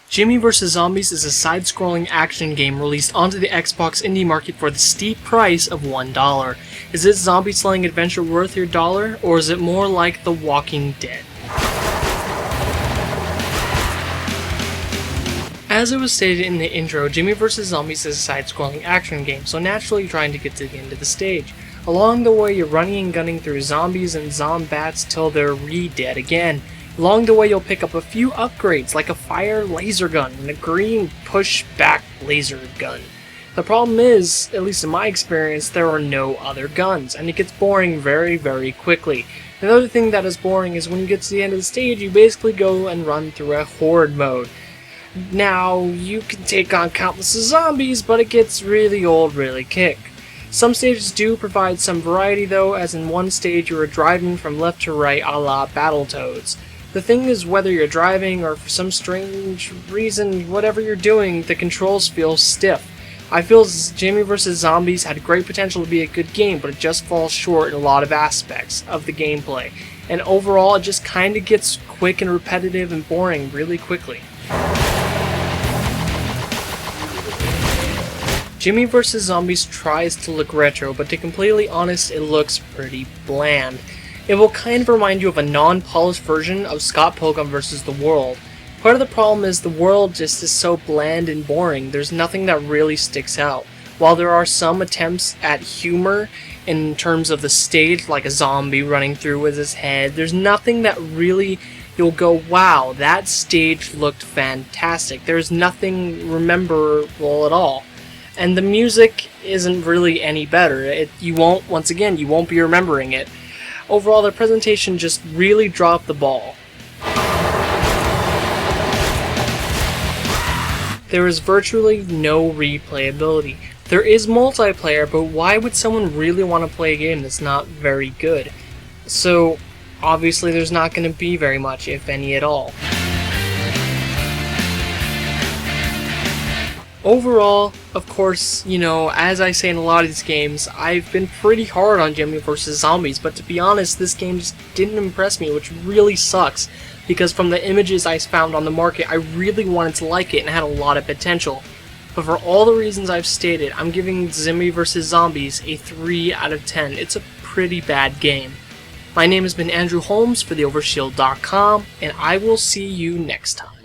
Jimmy vs. Zombies is a side-scrolling action game released onto the Xbox indie market for the steep price of $1. Is this zombie-slaying adventure worth your dollar, or is it more like The Walking Dead? As it was stated in the intro, Jimmy vs. Zombies is a side-scrolling action game, so naturally you're trying to get to the end of the stage. Along the way, you're running and gunning through zombies and zombats till they're re-dead again. Along the way, you'll pick up a few upgrades, like a fire laser gun and a green push-back laser gun. The problem is, at least in my experience, there are no other guns, and it gets boring very, very quickly. Another thing that is boring is when you get to the end of the stage, you basically go and run through a horde mode. Now, you can take on countless zombies, but it gets really old really quick. Some stages do provide some variety though, as in one stage you are driving from left to right a la Battletoads. The thing is, whether you're driving or for some strange reason, whatever you're doing, the controls feel stiff. I feel Jimmy vs. Zombies had great potential to be a good game, but it just falls short in a lot of aspects of the gameplay. And overall, it just kinda gets quick and repetitive and boring really quickly. Jimmy vs. Zombies tries to look retro, but to be completely honest, it looks pretty bland. It will kind of remind you of a non-polished version of Scott Pilgrim vs. the World. Part of the problem is the world just is so bland and boring, there's nothing that really sticks out. While there are some attempts at humor in terms of the stage, like a zombie running through with his head, there's nothing that really you'll go, wow, that stage looked fantastic. There's nothing memorable at all. And the music isn't really any better. You won't be remembering it. Overall, the presentation just really dropped the ball. There is virtually no replayability. There is multiplayer, but why would someone really want to play a game that's not very good? So, obviously there's not going to be very much, if any at all. Overall, of course, as I say in a lot of these games, I've been pretty hard on Jimmy vs. Zombies, but to be honest, this game just didn't impress me, which really sucks, because from the images I found on the market, I really wanted to like it and had a lot of potential. But for all the reasons I've stated, I'm giving Jimmy vs. Zombies a 3 out of 10. It's a pretty bad game. My name has been Andrew Holmes for the Overshield.com, and I will see you next time.